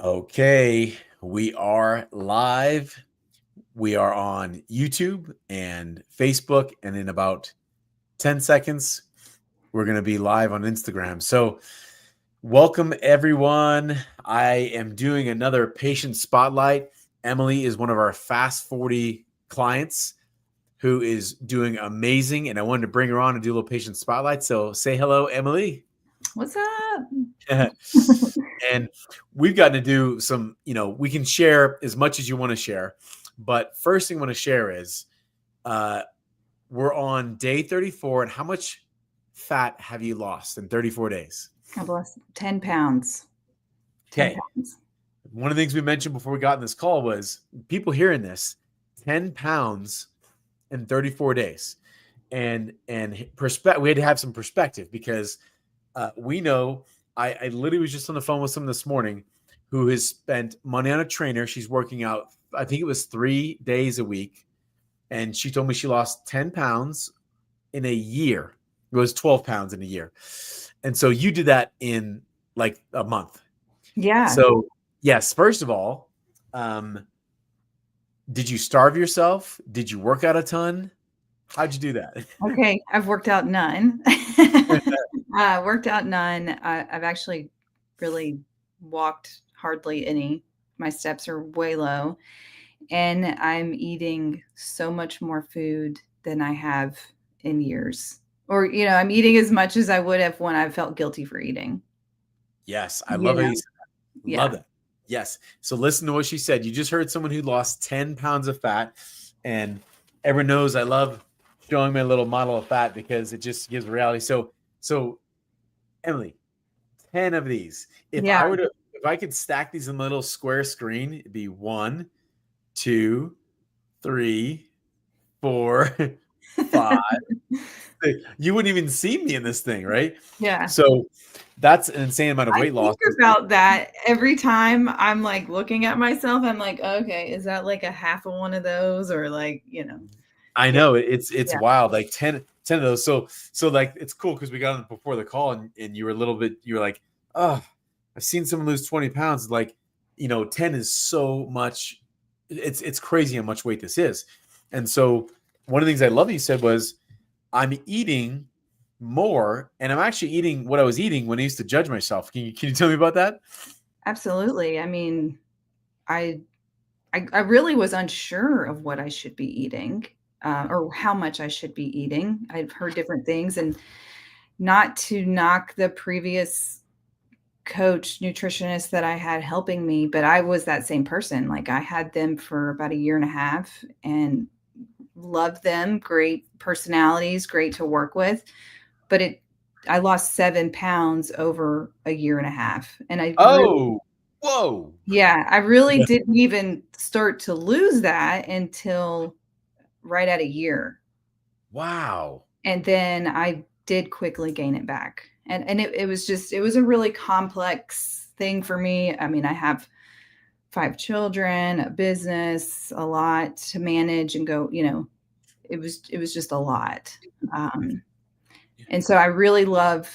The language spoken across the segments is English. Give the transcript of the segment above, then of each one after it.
Okay, we are live. We are on YouTube and Facebook, and in about 10 seconds, we're going to be live on Instagram. So, welcome everyone. I am doing another patient spotlight. Emily is one of our Fast 40 clients who is doing amazing, and I wanted to bring her on and do a little patient spotlight. So, say hello, Emily. What's up? And we've gotten to do some, we can share as much as you want to share. But first thing I want to share is uh, we're on day 34. And how much fat have you lost in 34 days? I've lost 10 pounds. 10 Okay. pounds. One of the things we mentioned before we got in this call was people hearing this 10 pounds in 34 days. And we had to have some perspective because we know I literally was just on the phone with someone this morning who has spent money on a trainer. She's working out, I think it was 3 days a week. And she told me she lost 10 pounds in a year. It was 12 pounds in a year. And so you did that in like a month. Yeah. So, yes, first of all, did you starve yourself? Did you work out a ton? How'd you do that? Okay. I've worked out none. Worked out none. I've actually really walked hardly any. My steps are way low. And I'm eating so much more food than I have in years. Or, I'm eating as much as I would have when I felt guilty for eating. Yes, I You love how know? you said that. Yeah. Love that. Yes. So listen to what she said. You just heard someone who lost 10 pounds of fat. And everyone knows I love showing my little model of fat because it just gives reality. So Emily, 10 of these. Yeah. If I could stack these in a little square screen, it'd be 1, 2, 3, 4, 5. You wouldn't even see me in this thing, right? Yeah. So that's an insane amount of I weight loss. think about that every time I'm like looking at myself. I'm like, okay, is that like a half of one of those or like, I yeah, know it's yeah, wild. Like 10 of those. So like it's cool because we got on before the call and you were like, oh, I've seen someone lose 20 pounds. Like, 10 is so much. It's crazy how much weight this is. And so one of the things I love you said was I'm eating more and I'm actually eating what I was eating when I used to judge myself. Can you tell me about that? absolutely. I mean, I, I really was unsure of what I should be eating, or how much I should be eating. I've heard different things, and not to knock the previous coach nutritionist that I had helping me, but I was that same person. Like I had them for about a year and a half and loved them, great personalities, great to work with. But I lost 7 pounds over a year and a half. And I really, Oh, whoa. yeah, I really didn't even start to lose that until right at a year. Wow. And then I did quickly gain it back. And it was a really complex thing for me. I mean, I have 5 children, a business, a lot to manage and go, it was just a lot. Um, and so I really love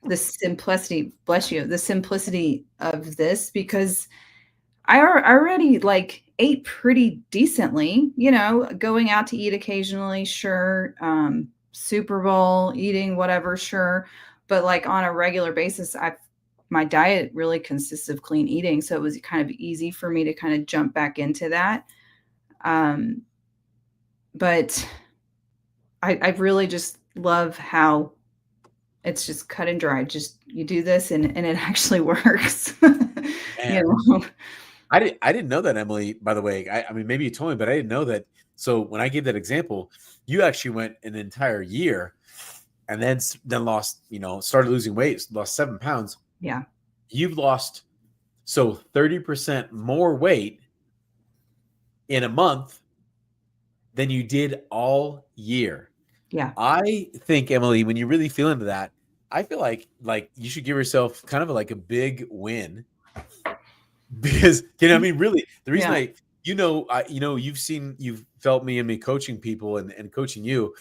the simplicity, bless you, the simplicity of this because I already like ate pretty decently, going out to eat occasionally, sure. Super Bowl, eating whatever, sure. But like on a regular basis, my diet really consists of clean eating. So it was kind of easy for me to kind of jump back into that. Um, but I really just love how it's just cut and dry. Just you do this and it actually works. you Man. know. I didn't know that, Emily, by the way. I mean, maybe you told me, but I didn't know that. So when I gave that example, you actually went an entire year and then lost, started losing weight, lost 7 pounds. Yeah. You've lost 30% more weight in a month than you did all year. Yeah. I think, Emily, when you really feel into that, I feel like you should give yourself kind of like a big win because I mean, really, the reason Yeah. you've felt me and me coaching people and coaching you.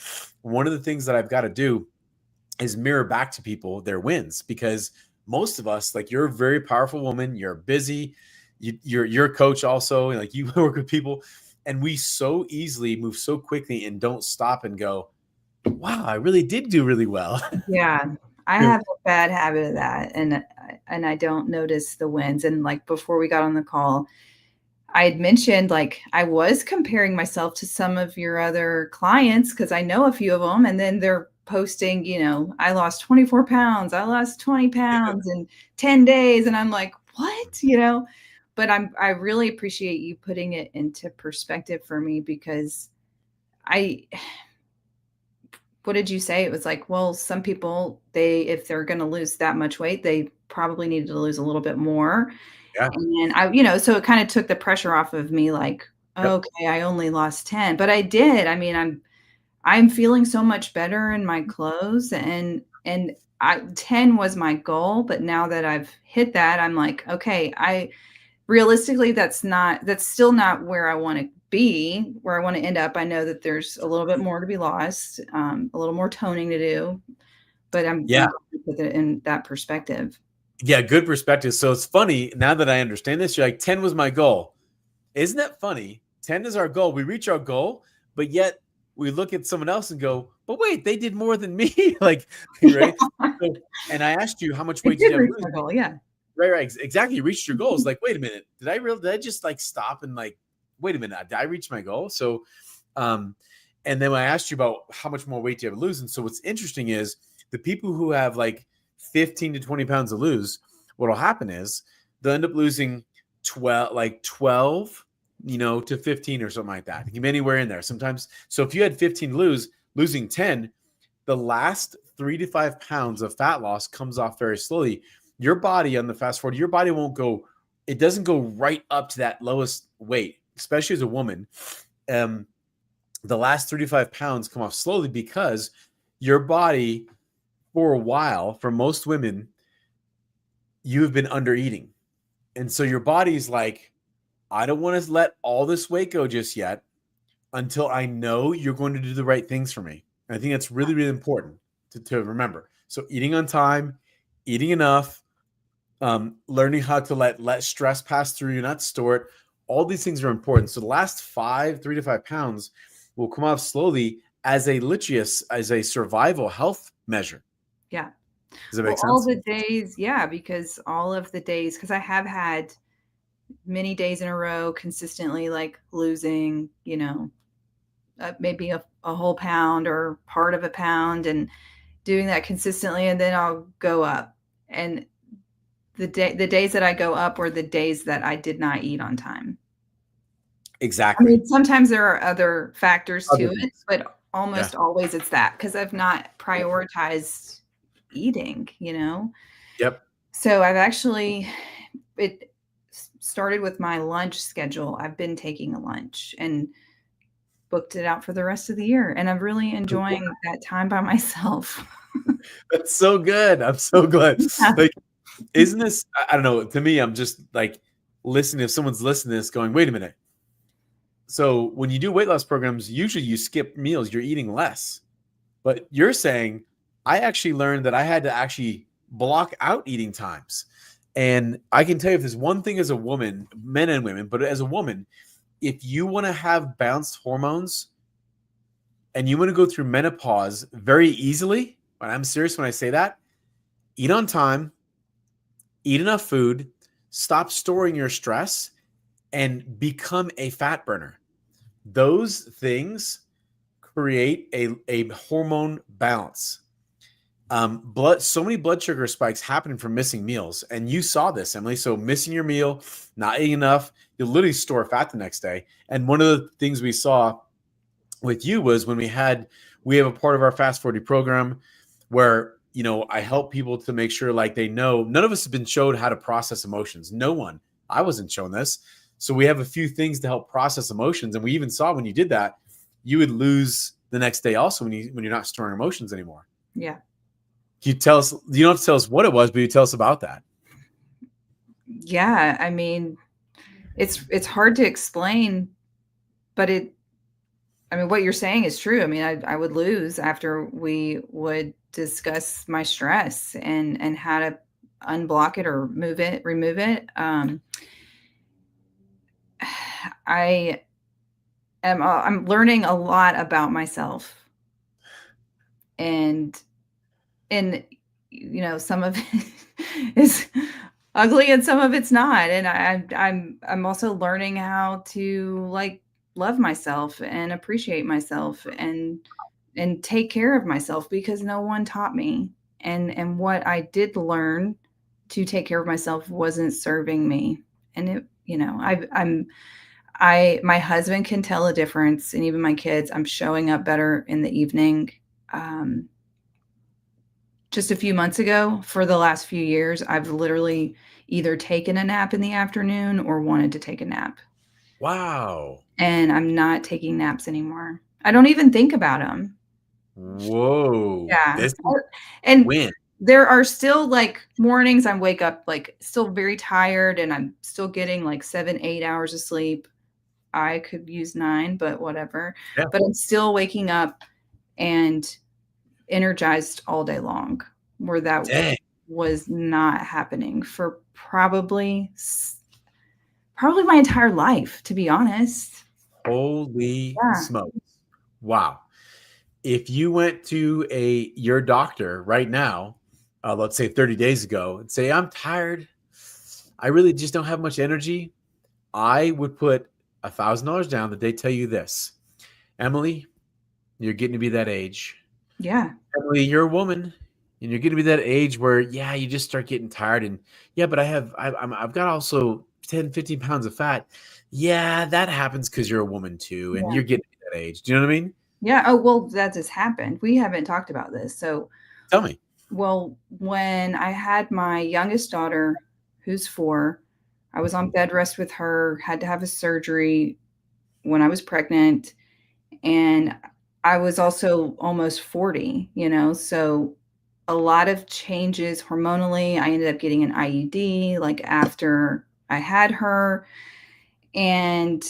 One of the things that I've got to do is mirror back to people their wins because most of us, like you're a very powerful woman, you're busy, you're a coach also, like you work with people, and we so easily move so quickly and don't stop and go, wow, I really did do really well. Yeah, I have a bad habit of that, and I don't notice the wins. And like before we got on the call, I had mentioned like I was comparing myself to some of your other clients because I know a few of them, and then they're posting, I lost 24 pounds, I lost 20 pounds in 10 days, and I'm like, what, But I really appreciate you putting it into perspective for me because I what did you say? It was like, well, some people, if they're going to lose that much weight, they probably needed to lose a little bit more. Yeah. And so it kind of took the pressure off of me, like, Yep. okay, I only lost 10, but I did. I mean, I'm feeling so much better in my clothes, and 10 was my goal, but now that I've hit that, I'm like, okay, realistically, that's still not where I want to be, where I want to end up. I know that there's a little bit more to be lost, a little more toning to do, but I'm Yeah. glad you put it in that perspective. Yeah. Good perspective. So it's funny now that I understand this. You're like, 10 was my goal. Isn't that funny? 10 is our goal. We reach our goal, but yet we look at someone else and go, but wait, they did more than me. Like, right. So, and I asked you, how much I weight did did you have reach to lose? my goal, yeah. Right. Exactly. You reached your goals. Like, wait a minute. Did I just like stop and like, wait a minute, did I reach my goal? So, and then I asked you about how much more weight do you have to lose. And so what's interesting is the people who have like 15 to 20 pounds to lose, what'll happen is they'll end up losing 12, to 15 or something like that. It can be anywhere in there sometimes. So if you had 15 to losing 10, the last 3 to 5 pounds of fat loss comes off very slowly. Your body on the fast forward, your body it doesn't go right up to that lowest weight, especially as a woman. The last 3 to 5 pounds come off slowly because your body, for a while, for most women, you've been under eating. And so your body's like, I don't want to let all this weight go just yet until I know you're going to do the right things for me. And I think that's really, really important to remember. So eating on time, eating enough, learning how to let stress pass through you, not store it. All these things are important. So the last 3 to 5 pounds will come off slowly as a survival health measure. Yeah. Does that Well, make sense? all the days, yeah, because I have had many days in a row consistently like losing, maybe a whole pound or part of a pound, and doing that consistently, and then I'll go up. And the days that I go up were the days that I did not eat on time. I Exactly. mean, sometimes there are other factors to Other it, things. but almost always it's that because I've not prioritized eating, Yep. So it started with my lunch schedule. I've been taking a lunch and booked it out for the rest of the year, and I'm really enjoying that time by myself. That's so good. I'm so glad. Yeah. Like, isn't this, I don't know, to me, I'm just like listening, if someone's listening to this going, wait a minute. So when you do weight loss programs, usually you skip meals, you're eating less. But you're saying, I actually learned that I had to actually block out eating times. And I can tell you, if there's one thing as a woman, men and women, but as a woman, if you want to have balanced hormones and you want to go through menopause very easily, and I'm serious when I say that, eat on time, eat enough food, stop storing your stress, and become a fat burner. Those things create a hormone balance. So many blood sugar spikes happening from missing meals. And you saw this, Emily. So missing your meal, not eating enough, you'll literally store fat the next day. And one of the things we saw with you was when we have a part of our Fast 40 program where, I help people to make sure like they know none of us have been showed how to process emotions. No one. I wasn't shown this. So we have a few things to help process emotions. And we even saw when you did that, you would lose the next day also when you're not storing emotions anymore. Yeah. You don't have to tell us what it was, but you tell us about that. Yeah. I mean, it's hard to explain, but what you're saying is true. I mean, I would lose after we would discuss my stress and how to unblock it or remove it. I I'm learning a lot about myself, and and some of it is ugly and some of it's not, and I'm also learning how to like love myself and appreciate myself and take care of myself because no one taught me, and what I did learn to take care of myself wasn't serving me. And it I my husband can tell a difference, and even my kids. I'm showing up better in the evening. um, just a few months ago, for the last few years, I've literally either taken a nap in the afternoon or wanted to take a nap, Wow. and I'm not taking naps anymore. I don't even think about them. Whoa. Yeah, This is and win. there are still, like, mornings I wake up, like, still very tired, and I'm still getting, like, 7, 8 hours of sleep. I could use 9, but whatever. Yeah. But I'm still waking up and energized all day long, where that Dang. was not happening for probably my entire life, to be honest. Holy Yeah. smokes. Wow. If you went to your doctor right now, let's say 30 days ago, and say, I'm tired, I really just don't have much energy, I would put $1,000 down that they tell you this: Emily, you're getting to be that age. Yeah. Emily, you're a woman, and you're getting to be that age where, yeah, you just start getting tired, and yeah, but I've got also 10, 15 pounds of fat. Yeah, that happens because you're a woman too, and Yeah. you're getting to that age. Do you know what I mean? Yeah. Oh, well, that just happened. We haven't talked about this. So, Tell me. well, when I had my youngest daughter, who's 4, I was on bed rest with her, had to have a surgery when I was pregnant, and I was also almost 40, so a lot of changes hormonally. I ended up getting an IUD, like, after I had her, and,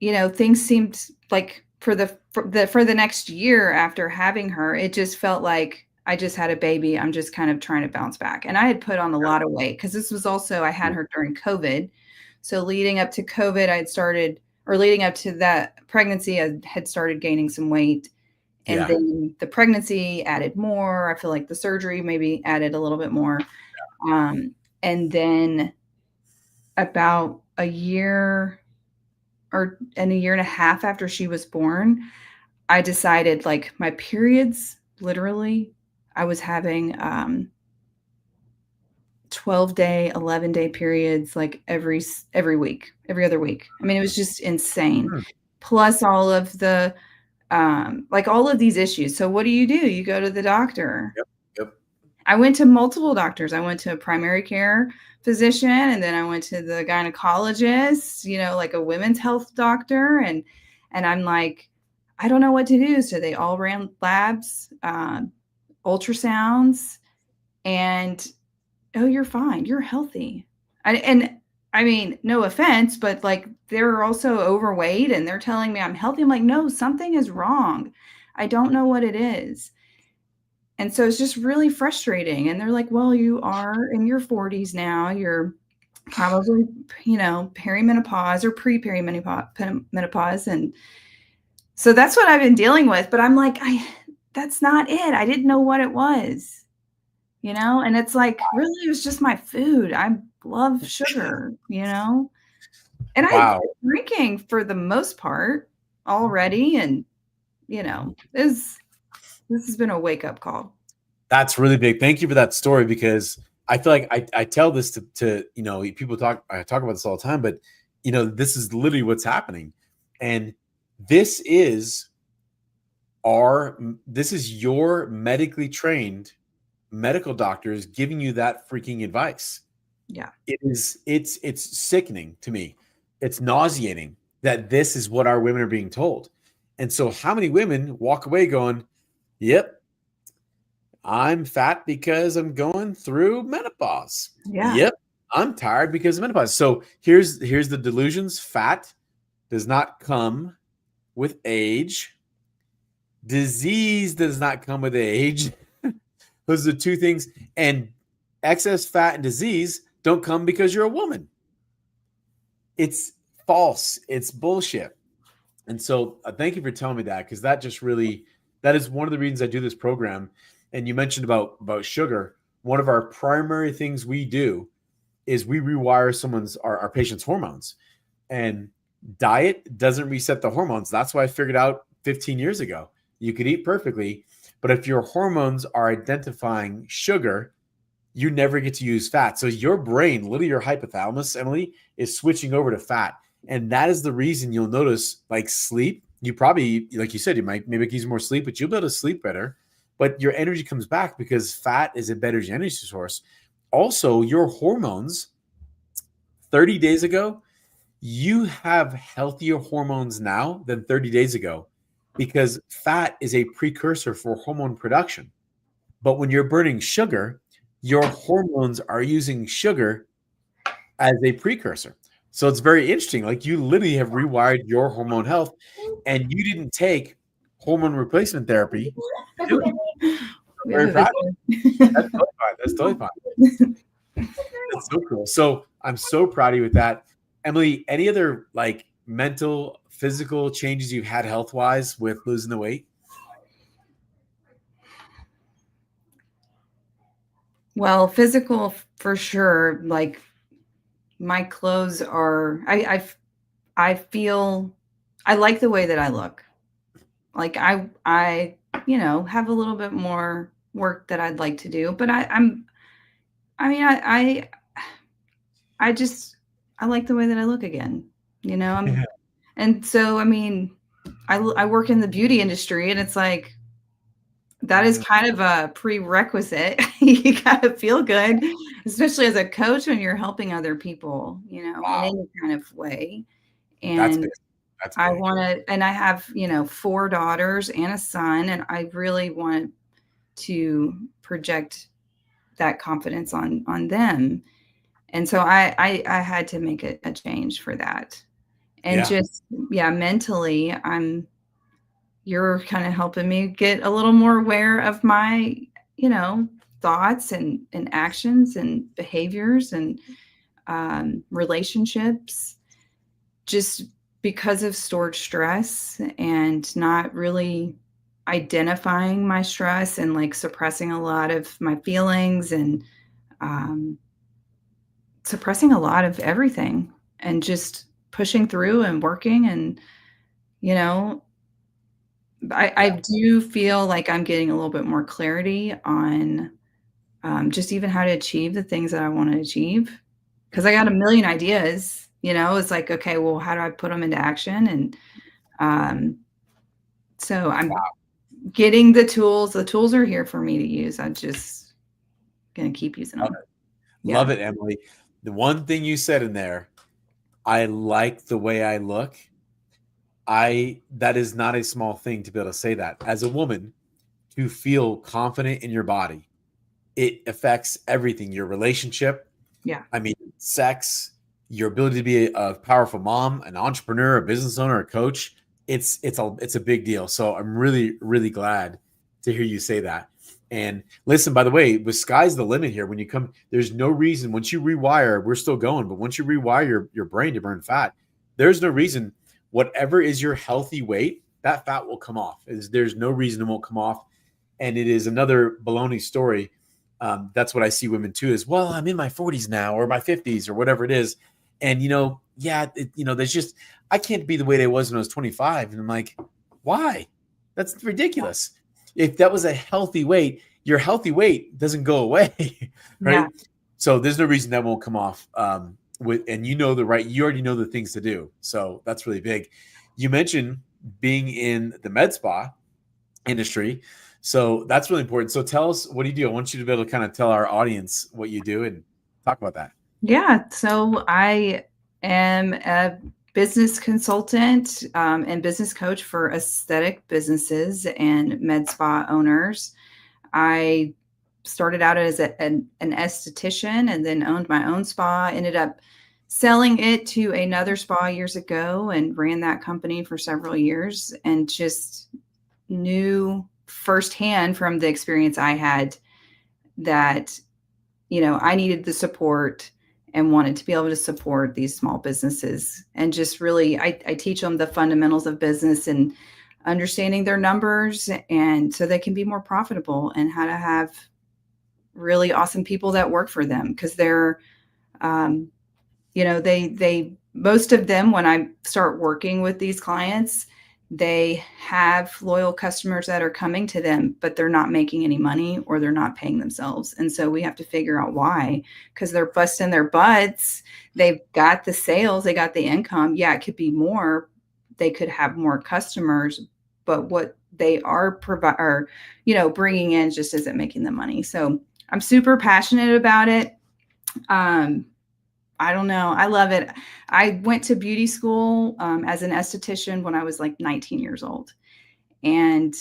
things seemed like for the next year after having her, it just felt like I just had a baby. I'm just kind of trying to bounce back, and I had put on a lot of weight because this was also I had her during COVID. So leading up to COVID, leading up to that pregnancy, I had started gaining some weight. And Yeah. then the pregnancy added more. I feel like the surgery maybe added a little bit more. Um, and then about a year a year and a half after she was born, I decided, like, my periods, literally, I was having 12-day, 11-day periods, like, every week, every other week. I mean, it was just insane. Hmm. Plus all of the like, all of these issues. So what do? You go to the doctor. Yep. Yep. I went to multiple doctors. I went to a primary care physician, and then I went to the gynecologist, like a women's health doctor, and I'm like, I don't know what to do. So they all ran labs, ultrasounds, and oh, you're fine. You're healthy. And I mean, no offense, but like they're also overweight and they're telling me I'm healthy. I'm like, no, something is wrong. I don't know what it is. And so it's just really frustrating. And they're like, well, you are in your 40s now. You're probably, perimenopause or menopause. And so that's what I've been dealing with. But I'm like, that's not it. I didn't know what it was, and it's like, really, it was just my food. I love sugar, and I Wow. quit drinking for the most part already. And, this has been a wake-up call. That's really big. Thank you for that story, because I feel like I tell this to people I talk about this all the time, but this is literally what's happening. And this is your medically trained medical doctors giving you that freaking advice. Yeah. It's sickening to me. It's nauseating that this is what our women are being told. And so how many women walk away going, yep, I'm fat because I'm going through menopause. Yeah. Yep, I'm tired because of menopause. So here's the delusions. Fat does not come with age. Disease does not come with age. Those are the two things. And excess fat and disease don't come because you're a woman. It's false. It's bullshit. And so thank you for telling me that, because that just really, that is one of the reasons I do this program. And you mentioned about sugar. One of our primary things we do is we rewire our patient's hormones, and diet doesn't reset the hormones. That's why I figured out 15 years ago, you could eat perfectly, but if your hormones are identifying sugar, you never get to use fat. So your brain, literally your hypothalamus, Emily, is switching over to fat. And that is the reason you'll notice, like, sleep. You probably, like you said, you might maybe use more sleep, but you'll be able to sleep better. But your energy comes back because fat is a better energy source. Also, your hormones 30 days ago, you have healthier hormones now than 30 days ago, because fat is a precursor for hormone production. But when you're burning sugar, your hormones are using sugar as a precursor. So it's very interesting. Like, you literally have rewired your hormone health, and you didn't take hormone replacement therapy to do it. We have Very a proud. visitor. That's totally fine. That's totally fine. That's so cool. So I'm so proud of you with that. Emily, any other like mental, physical changes you've had health wise with losing the weight? Well, physical for sure. Like my clothes are, I feel, I like the way that I look. Like I, have a little bit more work that I'd like to do, but I mean, I just, I like the way that I look again, Yeah. and so, I mean, I work in the beauty industry, and it's like, that is kind of a prerequisite. You gotta feel good, especially as a coach when you're helping other people, in Wow. any kind of way. That's And big. That's I big. wanna and I have, 4 daughters and a son, and I really want to project that confidence on them. And so I had to make a change for that. And Yeah. just, yeah, mentally, you're kind of helping me get a little more aware of my, thoughts and actions and behaviors and relationships, just because of stored stress and not really identifying my stress and like suppressing a lot of my feelings and um, suppressing a lot of everything and just pushing through and working and, you know, I do feel like I'm getting a little bit more clarity on, just even how to achieve the things that I wanna achieve. Because I got a million ideas, it's like, "Okay, well, how do I put them into action?" And, um, so I'm getting the tools. The tools are here for me to use. I'm just gonna keep using Love them. it. Yeah. Love it, Emily. The one thing you said in there, I like the way I look. That is not a small thing to be able to say that. As a woman, to feel confident in your body, it affects everything. Your relationship, Yeah. I mean, sex, your ability to be a powerful mom, an entrepreneur, a business owner, a coach. It's a big deal. So I'm really, really glad to hear you say that. And listen, by the way, the sky's the limit here. When you come, there's no reason, once you rewire, we're still going, but once you rewire your brain to burn fat, there's no reason, whatever is your healthy weight, that fat will come off. There's no reason it won't come off. And it is another baloney story. That's what I see women too, is, well, I'm in my 40s now or my 50s or whatever it is. And, there's just, I can't be the way I was when I was 25. And I'm like, why? That's ridiculous. If that was a healthy weight, your healthy weight doesn't go away. Right. Yeah. So there's no reason that won't come off. And you already know the things to do. So that's really big. You mentioned being in the med spa industry. So that's really important. So tell us, what do you do? I want you to be able to kind of tell our audience what you do and talk about that. Yeah. So I am a business consultant, and business coach for aesthetic businesses and med spa owners. I started out as an esthetician and then owned my own spa, ended up selling it to another spa years ago and ran that company for several years, and just knew firsthand from the experience I had that, I needed the support and wanted to be able to support these small businesses. And just really, I teach them the fundamentals of business and understanding their numbers, and so they can be more profitable, and how to have really awesome people that work for them, because they're they most of them, when I start working with these clients, they have loyal customers that are coming to them, but they're not making any money, or they're not paying themselves. And so we have to figure out why, because they're busting their butts. They've got the sales, they got the income. Yeah, it could be more. They could have more customers, but what they are bringing in just isn't making the money. So I'm super passionate about it. I don't know. I love it. I went to beauty school as an esthetician when I was like 19 years old, and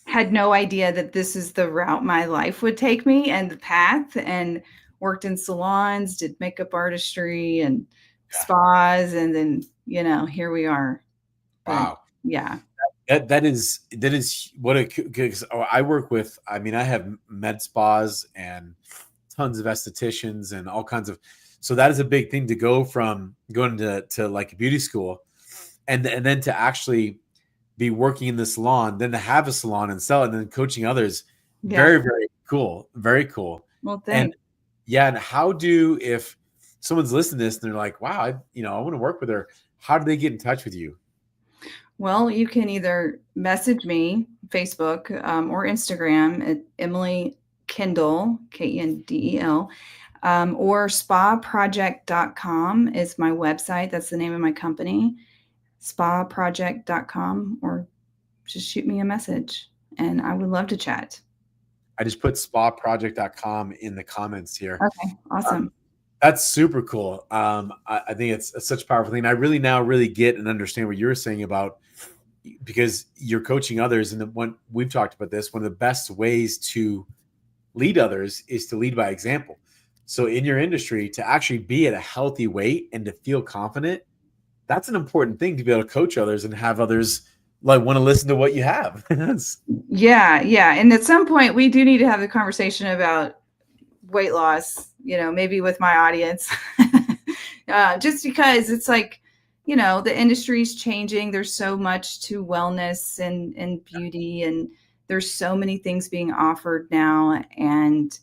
had no idea that this is the route my life would take me, and the path, and worked in salons, did makeup artistry and Yeah. spas. And then, here we are. But Wow. yeah. That is what because I work with, I mean, I have med spas and tons of estheticians and all kinds of, so that is a big thing to go from going to like a beauty school and then to actually be working in the salon, then to have a salon and sell it, and then coaching others. Yeah. Very, very cool. Very cool. Well, And thanks. yeah, and if someone's listening to this and they're like, wow, I want to work with her, how do they get in touch with you? Well, you can either message me, Facebook, or Instagram at Emily Kendall, Kendel, or spaproject.com is my website. That's the name of my company, spaproject.com, or just shoot me a message and I would love to chat. I just put spaproject.com in the comments here. Okay, awesome. That's super cool. I think it's such a powerful thing. I really now really get and understand what you're saying about, because you're coaching others. And when we've talked about this, one of the best ways to lead others is to lead by example. So in your industry, to actually be at a healthy weight and to feel confident, that's an important thing, to be able to coach others and have others like want to listen to what you have. Yeah, yeah. And at some point we do need to have a conversation about weight loss, maybe with my audience, just because it's like, the industry's changing. There's so much to wellness and beauty, and there's so many things being offered now. And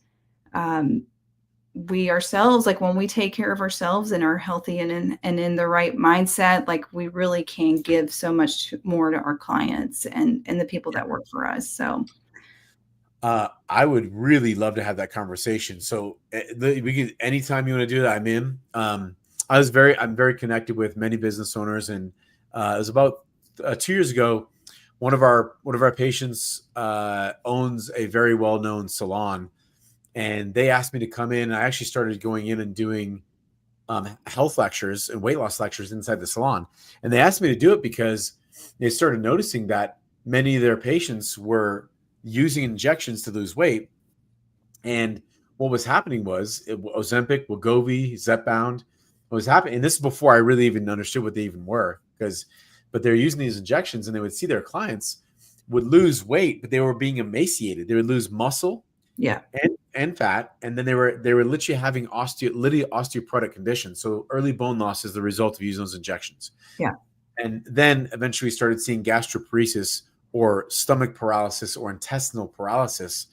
we ourselves, like when we take care of ourselves and are healthy and in the right mindset, like we really can give so much more to our clients and the people that work for us. So I would really love to have that conversation. So we could, anytime you want to do that, I'm in. I'm very connected with many business owners, and it was about 2 years ago. One of our patients owns a very well-known salon, and they asked me to come in. And I actually started going in and doing health lectures and weight loss lectures inside the salon. And they asked me to do it because they started noticing that many of their patients were using injections to lose weight. And what was happening was Ozempic, Wegovy, Zepbound, what was happening. And this is before I really even understood what they even were, but they're using these injections, and they would see their clients would lose weight, but they were being emaciated. They would lose muscle, yeah, and fat, and then they were literally having osteoporotic conditions. So early bone loss is the result of using those injections. yeah, And then eventually started seeing gastroparesis or stomach paralysis or intestinal paralysis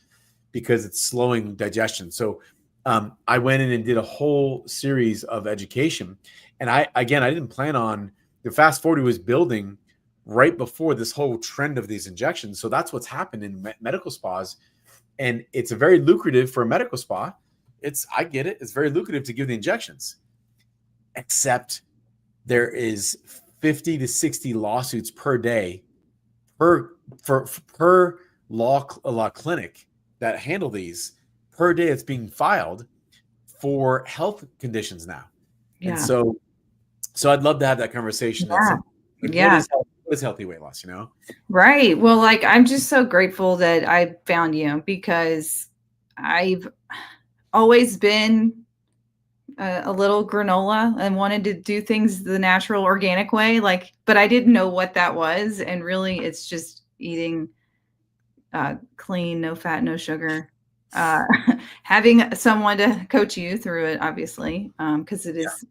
because it's slowing digestion. So I went in and did a whole series of education. And I didn't plan on, the Fast 40 was building right before this whole trend of these injections. So that's what's happened in medical spas. And it's a very lucrative for a medical spa. I get it. It's very lucrative to give the injections, except there is 50 to 60 lawsuits per day per law clinic that handle these per day. It's being filed for health conditions now. yeah, And so I'd love to have that conversation. yeah, Like, yeah. what is healthy weight loss, Right. Well, like, I'm just so grateful that I found you, because I've always been a little granola and wanted to do things the natural, organic way. Like, but I didn't know what that was. And really, it's just eating clean, no fat, no sugar. uh, having someone to coach you through it, obviously, because it is,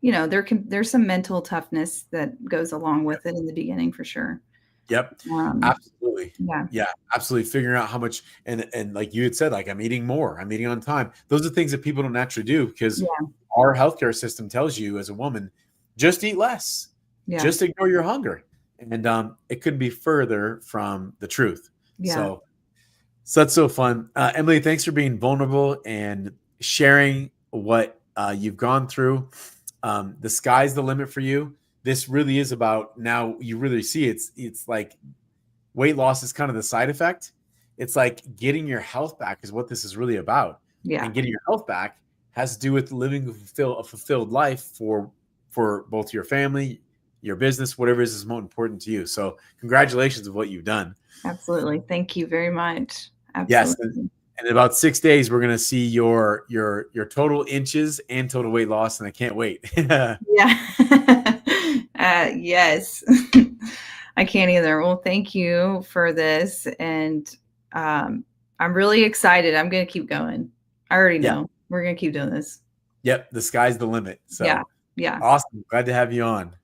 there's some mental toughness that goes along with it in the beginning for sure. Yep. Um, Absolutely. yeah, Yeah, absolutely. Figuring out how much, and like you had said, like I'm eating more, I'm eating on time. Those are things that people don't naturally do because yeah, our healthcare system tells you as a woman, just eat less, yeah, just ignore your hunger. And it couldn't be further from the truth. yeah, So that's so fun. Emily, thanks for being vulnerable and sharing what you've gone through. The sky's the limit for you. This really is about, now you really see it's like weight loss is kind of the side effect. It's like getting your health back is what this is really about. yeah. And getting your health back has to do with living a fulfilled life for both your family, your business, whatever is most important to you. So congratulations of what you've done. Absolutely. Thank you very much. Yes. Absolutely. And in about 6 days, we're gonna see your total inches and total weight loss, and I can't wait. Yeah. Yes. I can't either. Well, thank you for this. And I'm really excited. I'm going to keep going. I already Yeah. know we're going to keep doing this. Yep. The sky's the limit. Yeah. So Yeah. awesome. Glad to have you on.